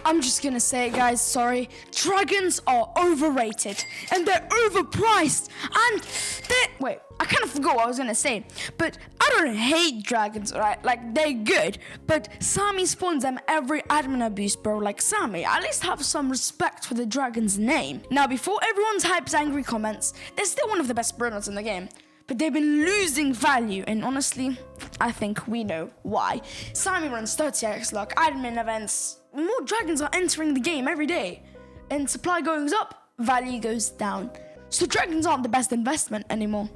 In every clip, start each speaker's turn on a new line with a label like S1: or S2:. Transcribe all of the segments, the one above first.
S1: I'm just gonna say it, guys, sorry. Dragons are overrated and they're overpriced and wait, I kind of forgot what I was gonna say, but I don't hate dragons, right? Like, they're good, but Sami spawns them every admin abuse, bro. Like, Sami, at least have some respect for the dragon's name. Now, before everyone's hype's angry comments, they're still one of the best Brainrots in the game, but they've been losing value, and honestly, I think we know why. Sami runs 30x luck, admin events, more dragons are entering the game every day, and supply goes up, value goes down. So dragons aren't the best investment anymore.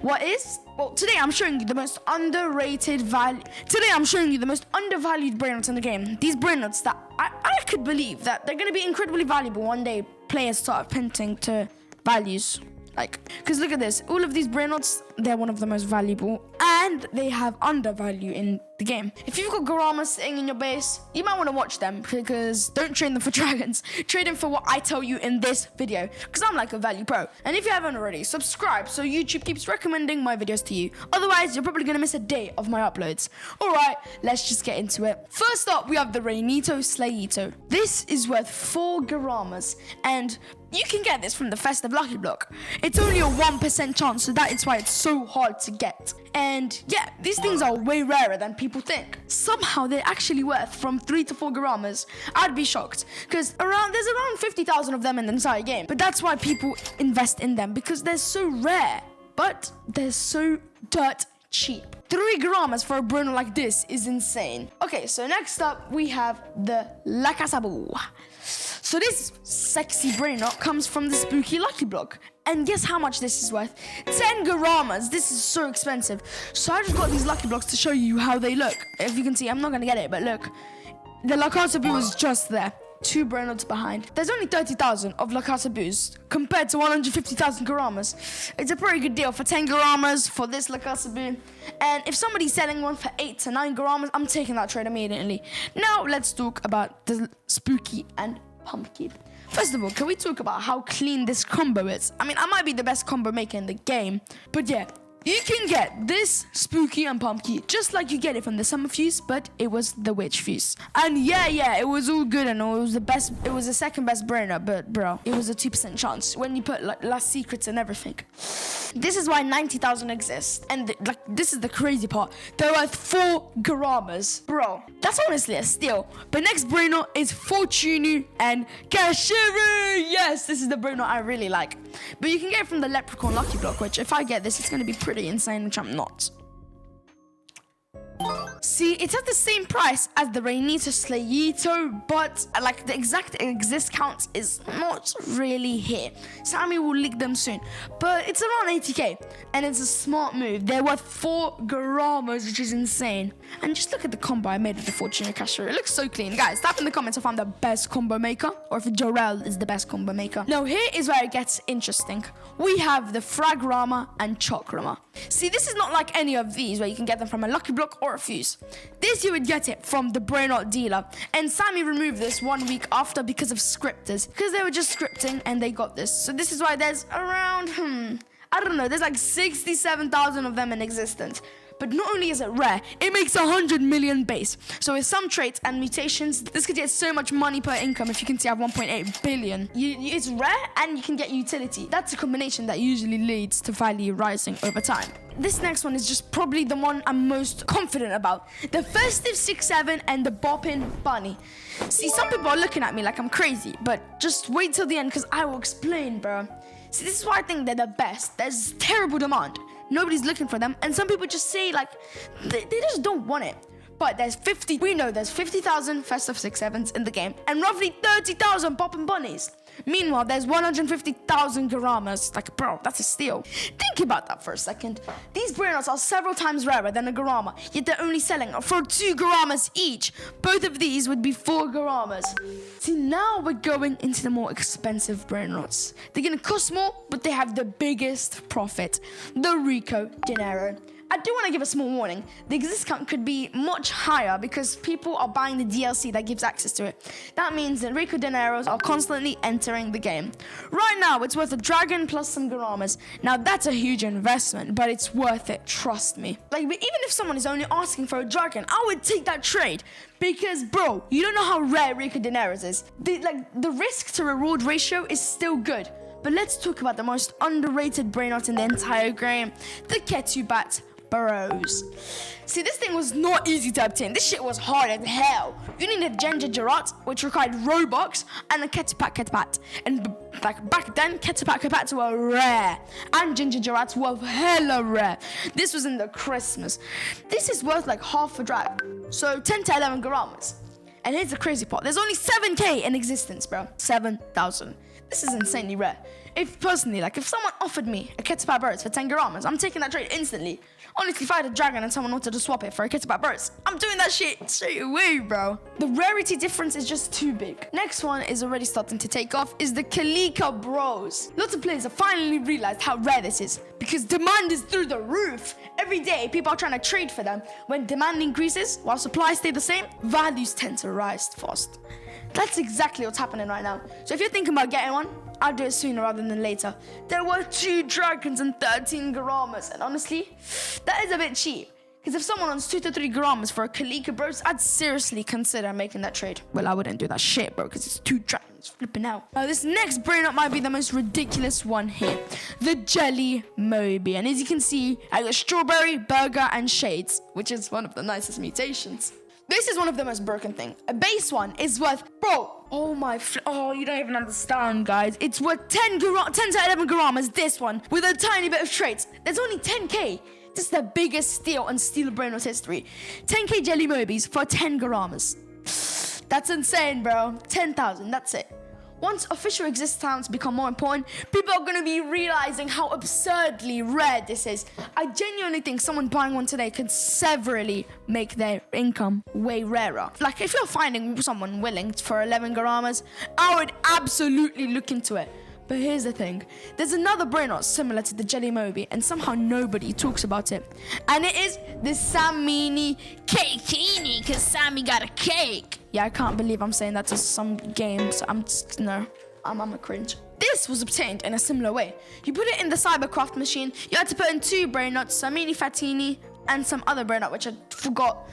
S1: What is? Well, today I'm showing you the most underrated value. Today I'm showing you the most undervalued Brainrots in the game. These Brainrots that I could believe that they're going to be incredibly valuable one day. Players start pinting to values. Like, because look at this. All of these Brainrots, they're one of the most valuable, and they have undervalue in the game. If you've got Garamas sitting in your base, you might want to watch them, because don't trade them for dragons. Trade them for what I tell you in this video, because I'm like a value pro. And if you haven't already, subscribe so YouTube keeps recommending my videos to you. Otherwise, you're probably going to miss a day of my uploads. Alright, let's just get into it. First up, we have the Reinito Sleighito. This is worth 4 Garamas, and you can get this from the Festive Lucky Block. It's only a 1% chance, so that is why it's so hard to get. And yeah, these things are way rarer than people think. Somehow they're actually worth from 3 to 4 Garamas. I'd be shocked, because there's around 50,000 of them in the entire game. But that's why people invest in them, because they're so rare, but they're so dirt cheap. 3 Garamas for a Brainrot like this is insane. Okay, so next up we have the Lacasaboo. So this sexy Brainrot comes from the spooky Lucky Block. And guess how much this is worth? 10 Garamas. This is so expensive. So I just got these Lucky Blocks to show you how they look. If you can see, I'm not going to get it, but look. The Lacasaboo was just there. 2 Brainrots behind. There's only 30,000 of Lacasaboos compared to 150,000 Garamas. It's a pretty good deal for 10 Garamas for this Lacasaboo. And if somebody's selling one for 8 to 9 Garamas, I'm taking that trade immediately. Now let's talk about the spooky and pumpkin. First of all, can we talk about how clean this combo is? I mean, I might be the best combo maker in the game, but yeah, you can get this spooky and pumpkin just like you get it from the summer fuse, but it was the witch fuse. And yeah, it was all good and all. It was the best. It was the second best Brainrot, but bro, it was a 2% chance when you put like last secrets and everything. This is why 90,000 exist, and this is the crazy part. There are 4 Garamas, bro. That's honestly a steal. But next Brainrot is Quacini and Cashiru. Yes, this is the Brainrot I really like. But you can get it from the Leprechaun Lucky Block, which if I get this, it's gonna be pretty insane, which I'm not. See, it's at the same price as the Reinito Sleighito, but like the exact exist count is not really here. Sami will leak them soon, but it's around 80k, and it's a smart move. They're worth 4 Garamas, which is insane. And just look at the combo I made with the Quacini Cashiru. It looks so clean. Guys, type in the comments if I'm the best combo maker, or if Jorel is the best combo maker. Now, here is where it gets interesting. We have the Fragrama and Chocrama. See, this is not like any of these where you can get them from a Lucky Block or a fuse. This you would get it from the Brainrot dealer, and Sami removed this 1 week after because of scripters, because they were just scripting and they got this. So this is why there's around, I don't know, there's like 67,000 of them in existence. But not only is it rare, it makes 100 million base. So with some traits and mutations, this could get so much money per income. If you can see, I have 1.8 billion. It's rare and you can get utility. That's a combination that usually leads to value rising over time. This next one is just probably the one I'm most confident about. The Festive 6-7 and the boppin bunny. See, some people are looking at me like I'm crazy, but just wait till the end because I will explain, bro. See, this is why I think they're the best. There's terrible demand. Nobody's looking for them, and some people just say like they just don't want it. But we know there's 50,000 Festive 6-7s in the game and roughly 30,000 boppin bunnies. Meanwhile, there's 150,000 Garamas. Like, bro, that's a steal. Think about that for a second. These Brainrots are several times rarer than a Garama, yet they're only selling for 2 Garamas each. Both of these would be 4 Garamas. See, now we're going into the more expensive Brainrots. They're gonna cost more, but they have the biggest profit. The Rico Diero. I do want to give a small warning. The exist count could be much higher because people are buying the DLC that gives access to it. That means that Rico Dineros are constantly entering the game. Right now, it's worth a dragon plus some Garamas. Now, that's a huge investment, but it's worth it, trust me. Like, but even if someone is only asking for a dragon, I would take that trade. Because, bro, you don't know how rare Rico Dineros is. The risk to reward ratio is still good. But let's talk about the most underrated Brainrot in the entire game, the Ketubat Burrows. See, this thing was not easy to obtain. This shit was hard as hell. You needed Ginger Jerat, which required Robux, and a Ketubat. And like back then, Ketubat were rare, and Ginger Jerats were hella rare. This was in the Christmas. This is worth like half a drag, so 10 to 11 Garamas. And here's the crazy part: there's only 7k in existence, bro. 7,000. This is insanely rare. If someone offered me a Ketubat Burrows for 10 Garamas, I'm taking that trade instantly. Honestly, if I had a dragon and someone wanted to swap it for a Ketubat Burrows, I'm doing that shit straight away, bro. The rarity difference is just too big. Next one is already starting to take off, is the Kika Bros. Lots of players have finally realized how rare this is because demand is through the roof. Every day, people are trying to trade for them. When demand increases while supply stay the same, values tend to rise fast. That's exactly what's happening right now. So if you're thinking about getting one, I'll do it sooner rather than later. There were 2 dragons and 13 Garamas, and honestly, that is a bit cheap. Because if someone wants 2 to 3 Garamas for a Kika Bros, I'd seriously consider making that trade. Well, I wouldn't do that shit, bro, because it's 2 dragons flipping out. Now, this next Brainrot might be the most ridiculous one here. The Jelly Moby. And as you can see, I got strawberry, burger, and shades, which is one of the nicest mutations. This is one of the most broken things. A base one is worth, bro, you don't even understand, guys. It's worth 10 to 11 Garamas, this one, with a tiny bit of traits. There's only 10k. This is the biggest steal in Steel Brainrot history. 10k Jelly Mobies for 10 Garamas. That's insane, bro. 10,000, that's it. Once official exist counts become more important, people are going to be realizing how absurdly rare this is. I genuinely think someone buying one today could severely make their income way rarer. Like, if you're finding someone willing for 11 Garamas, I would absolutely look into it. But here's the thing. There's another Brainrot similar to the Jelly Moby, and somehow nobody talks about it. And it is the Samini Cakeini, because Sammy got a cake. Yeah, I can't believe I'm saying that to some games. I'm a cringe. This was obtained in a similar way. You put it in the Cybercraft machine. You had to put in 2 Brainrots, Samini Cakeini, and some other Brainrot, which I forgot.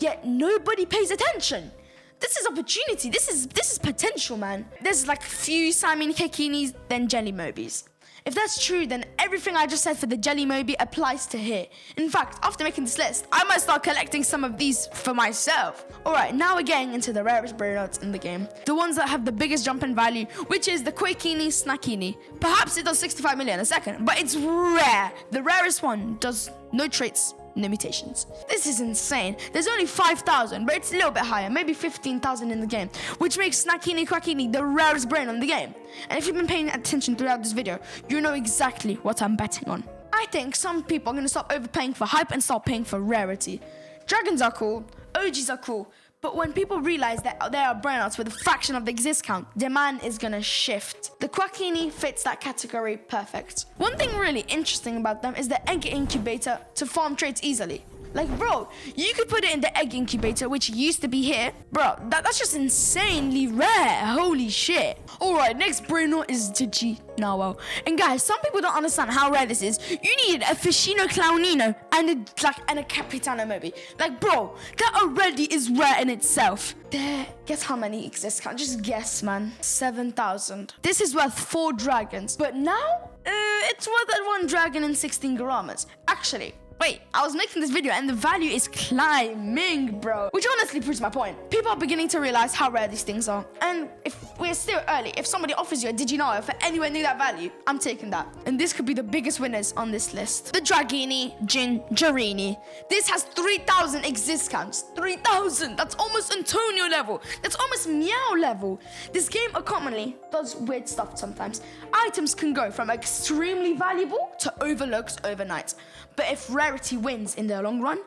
S1: Yet nobody pays attention. This is opportunity. This is potential, man. There's like few Samini Cakeinis, then Jelly Mobies. If that's true, then everything I just said for the Jelly Moby applies to here. In fact, after making this list, I might start collecting some of these for myself. Alright, now we're getting into the rarest Brainrots in the game. The ones that have the biggest jump in value, which is the Quacini Snackini. Perhaps it does 65 million a second, but it's rare. The rarest one does no traits, no mutations. This is insane. There's only 5,000, but it's a little bit higher, maybe 15,000 in the game, which makes Snackini Quacini the rarest brain on the game. And if you've been paying attention throughout this video, you know exactly what I'm betting on. I think some people are going to stop overpaying for hype and start paying for rarity. Dragons are cool, OGs are cool, but when people realize that there are Brainrots with a fraction of the exist count, demand is gonna shift. The Quacini fits that category perfect. One thing really interesting about them is the egg incubator to farm traits easily. Like, bro, you could put it in the egg incubator, which used to be here. Bro, that's just insanely rare. Holy shit. Alright, next Brainrot is Digi Narwhal. And guys, some people don't understand how rare this is. You need a Ficino Clownino and a Capitano Moby. Like, bro, that already is rare in itself. There, guess how many exist? Can't just guess, man. 7,000. This is worth 4 dragons. But now, it's worth 1 dragon and 16 Garamas. Actually, wait, I was making this video and the value is climbing, bro. Which honestly proves my point. People are beginning to realize how rare these things are. And if we're still early, if somebody offers you a Digi Narwhal for anywhere near that value, I'm taking that. And this could be the biggest winners on this list. The Draini Gin Jerini. This has 3,000 exist counts. 3,000! That's almost Antonio level. That's almost Meow level. This game commonly does weird stuff sometimes. Items can go from extremely valuable to overlooks overnight. But if rarity rarity wins in the long run.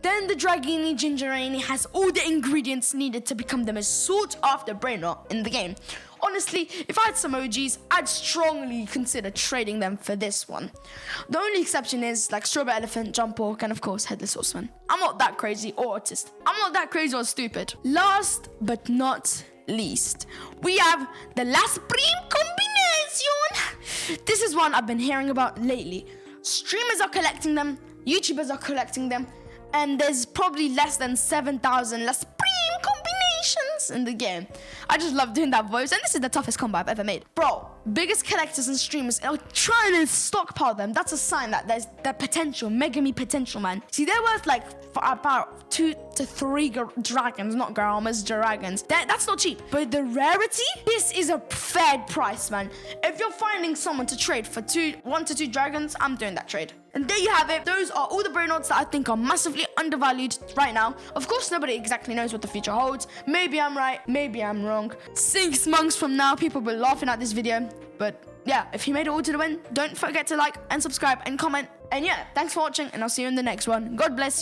S1: Then the Draini Gin Jerini has all the ingredients needed to become the most sought after Brainrot in the game. Honestly, if I had some OGs, I'd strongly consider trading them for this one. The only exception is like Strawberry Elephant, Jump Pork, and of course Headless Horseman. I'm not that crazy or autist. I'm not that crazy or stupid. Last but not least, we have the La Supreme Combination. This is one I've been hearing about lately. Streamers are collecting them, YouTubers are collecting them, and there's probably less than 7,000 La Supreme combinations in the game. I just love doing that voice, and this is the toughest combo I've ever made. Bro, biggest collectors and streamers are trying to stockpile them. That's a sign that there's the potential, Megami potential, man. See, they're worth like about 2 to 3 dragons, not Garamas, dragons. That's not cheap. But the rarity, this is a fair price, man. If you're finding someone to trade for 1 to 2 dragons, I'm doing that trade. And there you have it. Those are all the Brainrots that I think are massively undervalued right now. Of course, nobody exactly knows what the future holds. Maybe I'm right, maybe I'm wrong. 6 months from now, people will be laughing at this video. But yeah, if you made it all to the win, don't forget to like and subscribe and comment. And yeah, thanks for watching, and I'll see you in the next one. God bless you.